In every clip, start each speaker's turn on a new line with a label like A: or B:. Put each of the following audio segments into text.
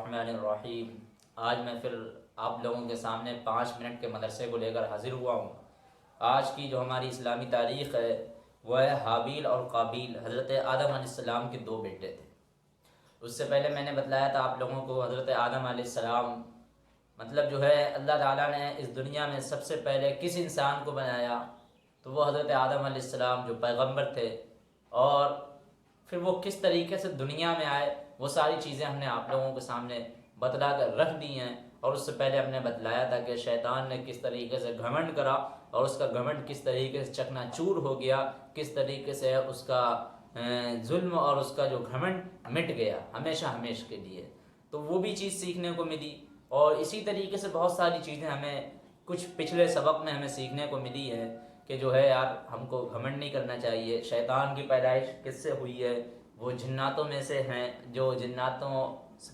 A: الرحمن الرحیم۔ آج میں پھر آپ لوگوں کے سامنے 5 منٹ کے مدرسے کو لے کر حاضر ہوا ہوں۔ آج کی جو ہماری اسلامی تاریخ ہے وہ ہے حابیل اور قابیل، حضرت آدم علیہ السلام کے 2 بیٹے تھے۔ اس سے پہلے میں نے بتلایا تھا آپ لوگوں کو حضرت آدم علیہ السلام مطلب جو ہے اللہ تعالیٰ نے اس دنیا میں سب سے پہلے کس انسان کو بنایا، تو وہ حضرت آدم علیہ السلام جو پیغمبر تھے، اور پھر وہ کس طریقے سے دنیا میں آئے وہ ساری چیزیں ہم نے آپ لوگوں کے سامنے بتلا کر رکھ دی ہیں۔ اور اس سے پہلے ہم نے بتلایا تھا کہ شیطان نے کس طریقے سے گھمنڈ کرا اور اس کا گھمنڈ کس طریقے سے چکنا چور ہو گیا، کس طریقے سے اس کا ظلم اور اس کا جو گھمنڈ مٹ گیا ہمیشہ ہمیشہ کے لیے۔ تو وہ بھی چیز سیکھنے کو ملی، اور اسی طریقے سے بہت ساری چیزیں ہمیں کچھ پچھلے سبق میں ہمیں سیکھنے کو ملی ہے کہ جو ہے یار ہم کو گھمنڈ نہیں کرنا چاہیے۔ شیطان کی پیدائش کس سے ہوئی ہے؟ وہ جناتوں میں سے ہیں، جو جناتوں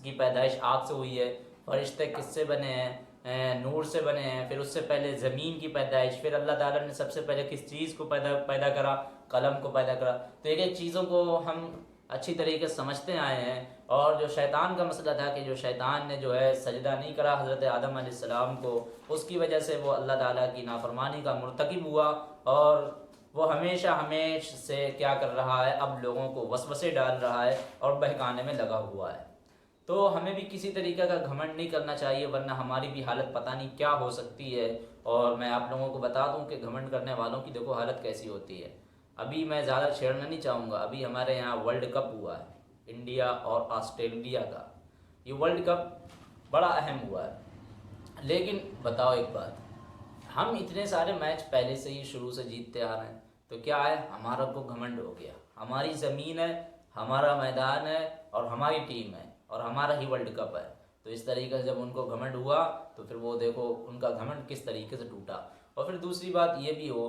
A: کی پیدائش آگ سے ہوئی ہے۔ فرشتے کس سے بنے ہیں؟ نور سے بنے ہیں۔ پھر اس سے پہلے زمین کی پیدائش، پھر اللہ تعالیٰ نے سب سے پہلے کس چیز کو پیدا کرا؟ قلم کو پیدا کرا۔ تو ایک ایک چیزوں کو ہم اچھی طریقے سے سمجھتے آئے ہیں۔ اور جو شیطان کا مسئلہ تھا کہ جو شیطان نے جو ہے سجدہ نہیں کرا حضرت آدم علیہ السلام کو، اس کی وجہ سے وہ اللہ تعالیٰ کی نافرمانی کا مرتکب ہوا، اور وہ ہمیشہ سے کیا کر رہا ہے؟ اب لوگوں کو وسوسے ڈال رہا ہے اور بہکانے میں لگا ہوا ہے۔ تو ہمیں بھی کسی طریقے کا گھمنڈ نہیں کرنا چاہیے، ورنہ ہماری بھی حالت پتہ نہیں کیا ہو سکتی ہے۔ اور میں آپ لوگوں کو بتا دوں کہ گھمنڈ کرنے والوں کی دیکھو حالت کیسی ہوتی ہے۔ ابھی میں زیادہ چھیڑنا نہیں چاہوں گا، ابھی ہمارے یہاں ورلڈ کپ ہوا ہے، انڈیا اور آسٹریلیا کا۔ یہ ورلڈ کپ بڑا اہم ہوا ہے، لیکن بتاؤ ایک بات، ہم اتنے سارے میچ پہلے سے ہی شروع سے جیتتے آ رہے ہیں، تو کیا ہے؟ ہمارا کو گھمنڈ ہو گیا، ہماری زمین ہے، ہمارا میدان ہے اور ہماری ٹیم ہے اور ہمارا ہی ورلڈ کپ ہے۔ تو اس طریقے سے جب ان کو گھمنڈ ہوا تو پھر وہ دیکھو ان کا گھمنڈ کس طریقے سے ٹوٹا۔ اور پھر دوسری بات یہ بھی ہو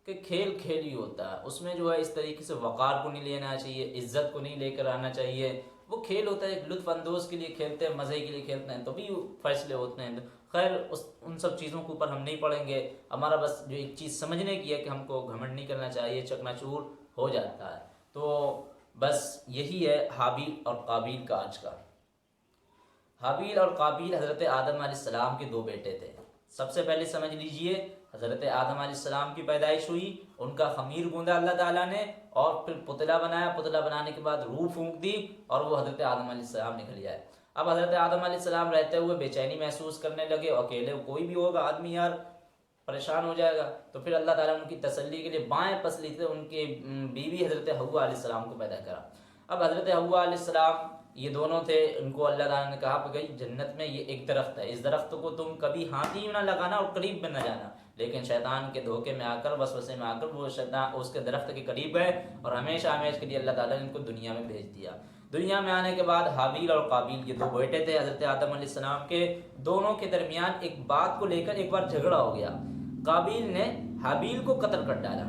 A: کہ کھیل کھیل ہی ہوتا ہے، اس میں جو ہے اس طریقے سے وقار کو نہیں لینا چاہیے، عزت کو نہیں لے کر آنا چاہیے۔ وہ کھیل ہوتا ہے ایک لطف اندوز کے لیے کھیلتے ہیں، مزے کے لیے کھیلتے ہیں، تو بھی فیصلے ہوتے ہیں۔ خیر ان سب چیزوں کے اوپر ہم نہیں پڑھیں گے، ہمارا بس جو ایک چیز سمجھنے کی ہے کہ ہم کو گھمنڈ نہیں کرنا چاہیے، چکنا چور ہو جاتا ہے۔ تو بس یہی ہے حابیل اور قابیل کا آج کا۔ حابیل اور قابیل حضرت آدم علیہ السلام کے 2 بیٹے تھے۔ سب سے پہلے سمجھ لیجئے، حضرت آدم علیہ السلام کی پیدائش ہوئی، ان کا خمیر گوندا اللہ تعالیٰ نے، اور پھر پتلا بنایا، پتلا بنانے کے بعد روح پھونک دی اور وہ حضرت آدم علیہ السلام نکل جائے۔ اب حضرت آدم علیہ السلام رہتے ہوئے بے چینی محسوس کرنے لگے، اکیلے کوئی بھی ہوگا آدمی یار پریشان ہو جائے گا۔ تو پھر اللہ تعالیٰ نے ان کی تسلی کے لیے بائیں پسلی سے ان کی بیوی حضرت حوا علیہ السلام کو پیدا کرا۔ اب حضرت حوا علیہ السلام یہ دونوں تھے، ان کو اللہ تعالیٰ نے کہا کہ جنت میں یہ ایک درخت ہے، اس درخت کو تم کبھی ہاتھ ہی نہ لگانا اور قریب میں نہ جانا۔ لیکن شیطان کے دھوکے میں آ کر، وسوسے میں آ کر وہ شیطان اس کے درخت کے قریب گئے، اور ہمیشہ ہمیشہ کے لیے اللہ تعالیٰ نے ان کو دنیا میں بھیج دیا۔ دنیا میں آنے کے بعد حابیل اور قابیل یہ 2 بیٹے تھے حضرت آدم علیہ السلام کے، دونوں کے درمیان ایک بات کو لے کر ایک بار جھگڑا ہو گیا۔ قابیل نے حابیل کو قتل کر ڈالا،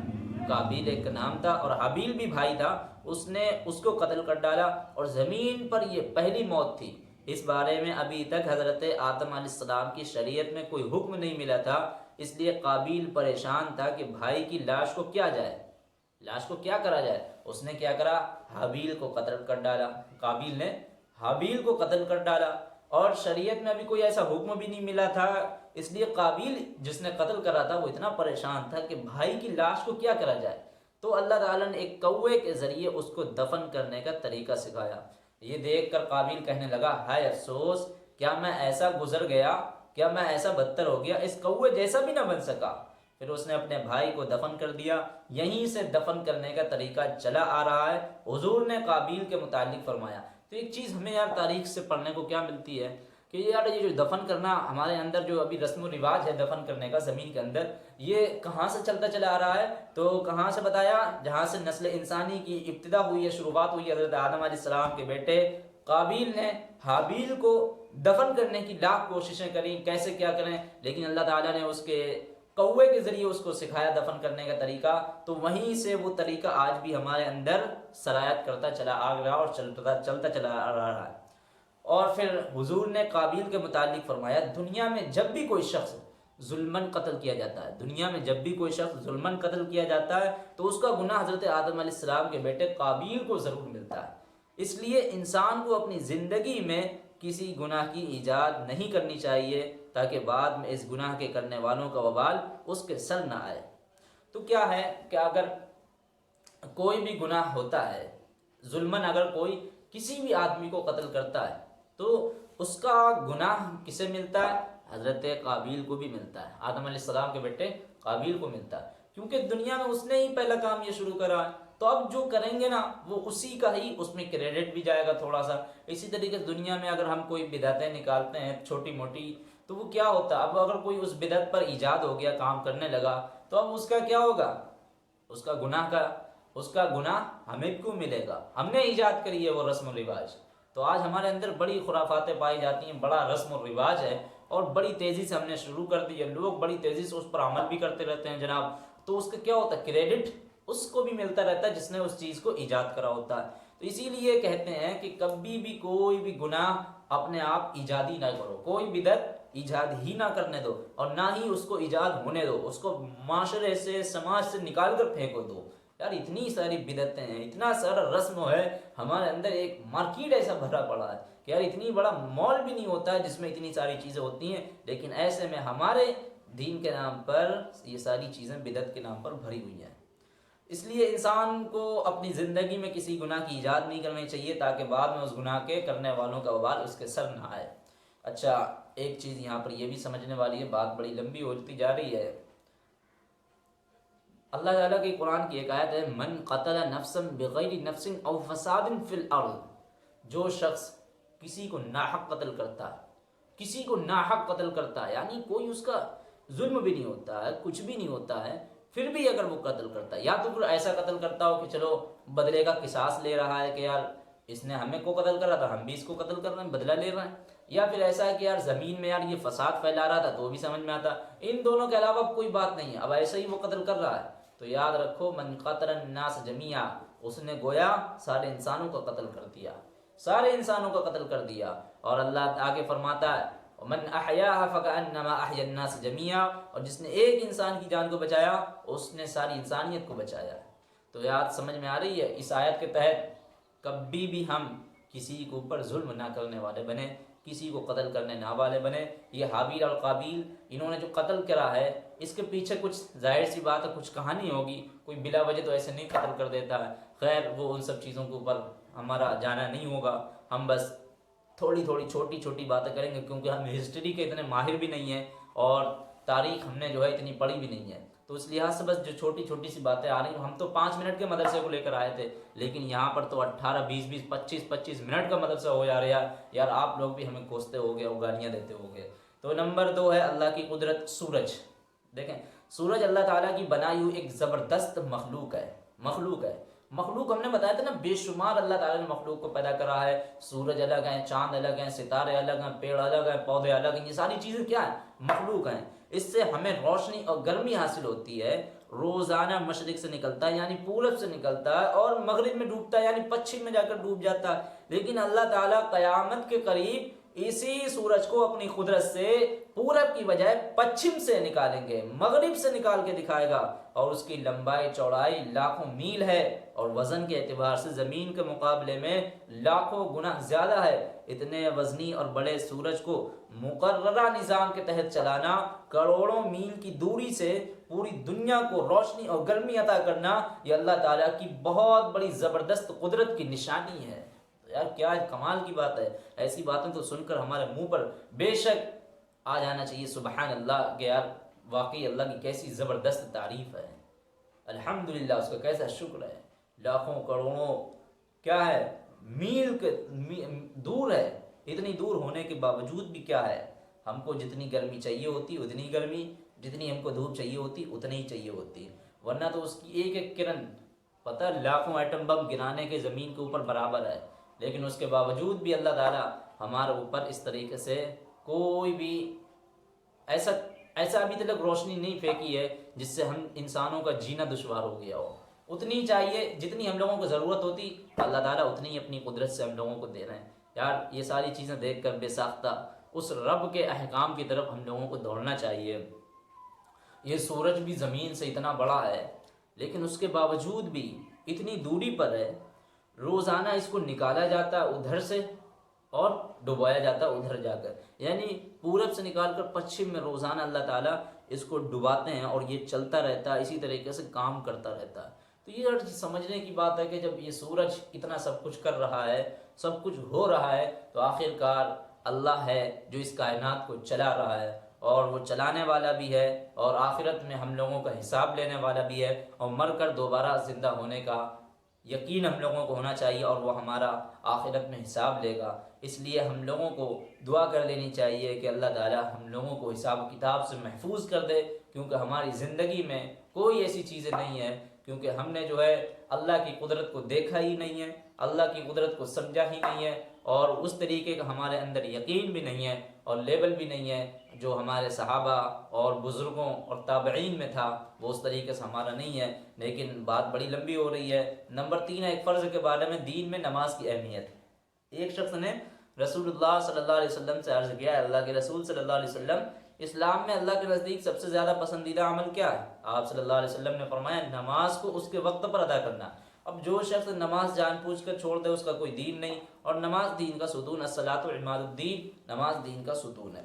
A: قابیل ایک نام تھا اور حابیل بھی بھائی تھا، اس نے اس کو قتل کر ڈالا، اور زمین پر یہ پہلی موت تھی۔ اس بارے میں ابھی تک حضرت آدم علیہ السلام کی شریعت میں کوئی حکم نہیں ملا تھا، اس لیے قابیل پریشان تھا کہ بھائی کی لاش کو کیا جائے، لاش کو کیا کرا جائے۔ اس نے کیا کرا؟ حابیل کو قتل کر ڈالا، قابیل نے حابیل کو قتل کر ڈالا، اور شریعت میں ابھی کوئی ایسا حکم بھی نہیں ملا تھا، اس لیے قابیل جس نے قتل کرا تھا وہ اتنا پریشان تھا کہ بھائی کی لاش کو کیا کرا جائے۔ تو اللہ تعالیٰ نے ایک کوے کے ذریعے اس کو دفن کرنے کا طریقہ سکھایا۔ یہ دیکھ کر قابیل کہنے لگا، ہائے افسوس، کیا میں ایسا گزر گیا، کیا میں ایسا بدتر ہو گیا، اس کوے جیسا بھی نہ بن سکا۔ پھر اس نے اپنے بھائی کو دفن کر دیا۔ یہیں سے دفن کرنے کا طریقہ چلا آ رہا ہے۔ حضور نے قابیل کے متعلق فرمایا۔ تو ایک چیز ہمیں یار تاریخ سے پڑھنے کو کیا ملتی ہے کہ یار یہ جو دفن کرنا ہمارے اندر جو ابھی رسم و رواج ہے دفن کرنے کا زمین کے اندر، یہ کہاں سے چلتا چلا آ رہا ہے؟ تو کہاں سے بتایا؟ جہاں سے نسل انسانی کی ابتدا ہوئی ہے، شروعات ہوئی ہے، حضرت آدم علیہ السلام کے بیٹے قابیل نے حابیل کو دفن کرنے کی لاکھ کوششیں کریں، کیسے کیا کریں، لیکن اللہ تعالیٰ نے اس کے کوے کے ذریعے اس کو سکھایا دفن کرنے کا طریقہ۔ تو وہیں سے وہ طریقہ آج بھی ہمارے اندر سرایت کرتا چلا آ رہا اور چلتا چلا آ رہا ہے۔ اور پھر حضور نے قابیل کے متعلق فرمایا، دنیا میں جب بھی کوئی شخص ظلمن قتل کیا جاتا ہے، دنیا میں جب بھی کوئی شخص ظلمن قتل کیا جاتا ہے تو اس کا گناہ حضرت آدم علیہ السلام کے بیٹے قابیل کو ضرور ملتا ہے۔ اس لیے انسان کو اپنی زندگی میں کسی گناہ کی ایجاد نہیں کرنی چاہیے تاکہ بعد میں اس گناہ کے کرنے والوں کا وبال اس کے سر نہ آئے۔ تو کیا ہے کہ اگر کوئی بھی گناہ ہوتا ہے، ظلماً اگر کوئی کسی بھی آدمی کو قتل کرتا ہے تو اس کا گناہ کسے ملتا ہے؟ حضرت قابیل کو بھی ملتا ہے، آدم علیہ السلام کے بیٹے قابیل کو ملتا ہے، کیونکہ دنیا میں اس نے ہی پہلا کام یہ شروع کرا ہے۔ تو اب جو کریں گے نا وہ اسی کا ہی اس میں کریڈٹ بھی جائے گا تھوڑا سا۔ اسی طریقے سے دنیا میں اگر ہم کوئی بدعتیں نکالتے ہیں چھوٹی موٹی، تو وہ کیا ہوتا ہے، اب اگر کوئی اس بدعت پر ایجاد ہو گیا، کام کرنے لگا، تو اب اس کا کیا ہوگا؟ اس کا گناہ ہمیں کیوں ملے گا؟ ہم نے ایجاد کری ہے وہ رسم و رواج۔ تو آج ہمارے اندر بڑی خرافاتیں پائی جاتی ہیں، بڑا رسم و رواج ہے، اور بڑی تیزی سے ہم نے شروع کر دی ہے، لوگ بڑی تیزی سے اس پر عمل بھی کرتے رہتے ہیں جناب۔ تو اس کا کیا ہوتا ہے؟ کریڈٹ اس کو بھی ملتا رہتا ہے جس نے اس چیز کو ایجاد کرا ہوتا ہے۔ تو اسی لیے کہتے ہیں کہ کبھی بھی کوئی بھی گناہ اپنے آپ ایجادی نہ کرو، کوئی بدعت ایجاد ہی نہ کرنے دو، اور نہ ہی اس کو ایجاد ہونے دو، اس کو معاشرے سے، سماج سے نکال کر پھینکو دو۔ یار اتنی ساری بدعتیں ہیں، اتنا سارا رسم ہے، ہمارے اندر ایک مارکیٹ ایسا بھرا پڑا ہے کہ یار اتنی بڑا مال بھی نہیں ہوتا ہے جس میں اتنی ساری چیزیں ہوتی ہیں، لیکن ایسے میں ہمارے دین کے نام پر یہ ساری چیزیں بدعت کے نام پر بھری ہوئی ہیں۔ اس لیے انسان کو اپنی زندگی میں کسی گناہ کی ایجاد نہیں کرنی چاہیے تاکہ بعد میں اس گناہ کے کرنے والوں کا وبال اس کے سر نہ آئے۔ اچھا، ایک چیز یہاں پر یہ بھی سمجھنے والی ہے، بات بڑی لمبی ہوتی جا رہی ہے۔ اللہ تعالیٰ کی قرآن کی ایک آیت ہے، من قتل نفسا بغیر نفس او فساد فی الارض، جو شخص کسی کو ناحق قتل کرتا ہے، کسی کو ناحق قتل کرتا ہے، یعنی کوئی اس کا ظلم بھی نہیں ہوتا ہے، کچھ بھی نہیں ہوتا ہے، پھر بھی اگر وہ قتل کرتا ہے، یا تو پھر ایسا قتل کرتا ہو کہ چلو بدلے کا قصاص لے رہا ہے کہ یار اس نے ہمیں کو قتل کرا تھا، ہم بھی اس کو قتل کر رہے ہیں، بدلہ لے رہے ہیں، یا پھر ایسا ہے کہ یار زمین میں یار یہ فساد پھیلا رہا تھا تو وہ بھی سمجھ میں آتا، ان دونوں کے علاوہ کوئی بات نہیں ہے، اب ایسے ہی وہ قتل کر رہا ہے، تو یاد رکھو من قتل الناس جميعا، اس نے گویا سارے انسانوں کا قتل کر دیا، سارے انسانوں کا قتل کر دیا۔ اور اللہ آگے فرماتا ہے ومن احیاها فکأنما احیا الناس جميعا، اور جس نے ایک انسان کی جان کو بچایا اس نے ساری انسانیت کو بچایا۔ تو یاد سمجھ میں آ رہی ہے؟ اس آیت کے تحت کبھی بھی ہم کسی کے اوپر ظلم نہ کرنے والے بنے، کسی کو قتل کرنے نہ والے بنے۔ یہ حابیل اور قابیل انہوں نے جو قتل کرا ہے اس کے پیچھے کچھ ظاہر سی بات ہے، کچھ کہانی ہوگی، کوئی بلا وجہ تو ایسے نہیں قتل کر دیتا ہے۔ خیر وہ ان سب چیزوں کے اوپر ہمارا جانا نہیں ہوگا، ہم بس تھوڑی تھوڑی چھوٹی چھوٹی باتیں کریں گے، کیونکہ ہم ہسٹری کے اتنے ماہر بھی نہیں ہیں اور تاریخ ہم نے جو ہے اتنی پڑھی بھی نہیں ہے، تو اس لحاظ سے بس جو چھوٹی چھوٹی سی باتیں آ رہی ہیں، ہم تو 5 منٹ کے مدرسے کو لے کر آئے تھے، لیکن یہاں پر تو 18 20 20 25 منٹ کا مدرسہ ہو جا رہا ہے۔ یار آپ لوگ بھی ہمیں کوستے ہو گے اور گالیاں دیتے ہو گے۔ تو نمبر 2 ہے اللہ کی قدرت، سورج۔ دیکھیں سورج اللہ تعالیٰ کی بنائی ہوئی ایک زبردست مخلوق ہے، مخلوق ہم نے بتایا تھا نا، بے شمار اللہ تعالیٰ نے مخلوق کو پیدا کرا ہے۔ سورج الگ ہیں، چاند الگ ہیں، ستارے الگ ہیں، پیڑ الگ ہیں، پودے الگ ہیں، یہ ساری چیزیں کیا ہیں؟ مخلوق ہیں۔ اس سے ہمیں روشنی اور گرمی حاصل ہوتی ہے، روزانہ مشرق سے نکلتا ہے یعنی پورب سے نکلتا ہے، اور مغرب میں ڈوبتا ہے یعنی پچھم میں جا کر ڈوب جاتا ہے، لیکن اللہ تعالیٰ قیامت کے قریب اسی سورج کو اپنی قدرت سے پورب کی بجائے پچھم سے نکالیں گے، مغرب سے نکال کے دکھائے گا، اور اس کی لمبائی چوڑائی لاکھوں میل ہے، اور وزن کے اعتبار سے زمین کے مقابلے میں لاکھوں گنا زیادہ ہے۔ اتنے وزنی اور بڑے سورج کو مقررہ نظام کے تحت چلانا، کروڑوں میل کی دوری سے پوری دنیا کو روشنی اور گرمی عطا کرنا، یہ اللہ تعالیٰ کی بہت بڑی زبردست قدرت کی نشانی ہے۔ یار کیا کمال کی بات ہے، ایسی باتیں تو سن کر ہمارے منہ پر بے شک آ جانا چاہیے سبحان اللہ، کہ یار واقعی اللہ کی کیسی زبردست تعریف ہے، الحمدللہ اس کا کیسا شکر ہے۔ لاکھوں کروڑوں کیا ہے میل دور ہے، اتنی دور ہونے کے باوجود بھی کیا ہے، ہم کو جتنی گرمی چاہیے ہوتی اتنی گرمی، جتنی ہم کو دھوپ چاہیے ہوتی اتنی ہی چاہیے ہوتی، ورنہ تو اس کی ایک ایک کرن پتہ لاکھوں ایٹم بم گرانے کے زمین کے اوپر برابر ہے، لیکن اس کے باوجود بھی اللہ تعالیٰ ہمارے اوپر اس طریقے سے کوئی بھی ایسا ابھی تک روشنی نہیں پھینکی ہے جس سے ہم انسانوں کا جینا دشوار ہو گیا ہو۔ اتنی چاہیے جتنی ہم لوگوں کو ضرورت ہوتی، اللہ تعالیٰ اتنی ہی اپنی قدرت سے ہم لوگوں کو دے رہے ہیں۔ یار یہ ساری چیزیں دیکھ کر بے ساختہ اس رب کے احکام کی طرف ہم لوگوں کو دوڑنا چاہیے۔ یہ سورج بھی زمین سے اتنا بڑا ہے، لیکن اس کے باوجود بھی اتنی دوری پر ہے، روزانہ اس کو نکالا جاتا ہے ادھر سے اور ڈبویا جاتا ہے ادھر جا کر، یعنی پورب سے نکال کر پچھم میں روزانہ اللہ تعالیٰ اس کو ڈباتے ہیں اور یہ چلتا رہتا ہے، اسی طریقے سے کام کرتا رہتا ہے۔ تو یہ سمجھنے کی بات ہے کہ جب یہ سورج اتنا سب کچھ کر رہا ہے، سب کچھ ہو رہا ہے، تو آخر کار اللہ ہے جو اس کائنات کو چلا رہا ہے، اور وہ چلانے والا بھی ہے، اور آخرت میں ہم لوگوں کا حساب لینے والا بھی ہے، اور مر کر دوبارہ زندہ ہونے کا یقین ہم لوگوں کو ہونا چاہیے، اور وہ ہمارا آخرت میں حساب لے گا۔ اس لیے ہم لوگوں کو دعا کر لینی چاہیے کہ اللہ تعالی ہم لوگوں کو حساب و کتاب سے محفوظ کر دے، کیونکہ ہماری زندگی میں کوئی ایسی چیزیں نہیں ہیں، کیونکہ ہم نے جو ہے اللہ کی قدرت کو دیکھا ہی نہیں ہے، اللہ کی قدرت کو سمجھا ہی نہیں ہے، اور اس طریقے کا ہمارے اندر یقین بھی نہیں ہے اور لیول بھی نہیں ہے جو ہمارے صحابہ اور بزرگوں اور تابعین میں تھا، وہ اس طریقے سے ہمارا نہیں ہے۔ لیکن بات بڑی لمبی ہو رہی ہے۔ نمبر 3 ہے ایک فرض کے بارے میں، دین میں نماز کی اہمیت۔ ایک شخص نے رسول اللہ صلی اللہ علیہ وسلم سے عرض کیا، اللہ کے رسول صلی اللہ علیہ وسلم، اسلام میں اللہ کے نزدیک سب سے زیادہ پسندیدہ عمل کیا ہے؟ آپ صلی اللہ علیہ وسلم نے فرمایا، نماز کو اس کے وقت پر ادا کرنا۔ اب جو شخص نماز جان بوجھ کر چھوڑ دے اس کا کوئی دین نہیں، اور نماز دین کا ستون، الصلاۃ عماد الدین، نماز دین کا ستون ہے۔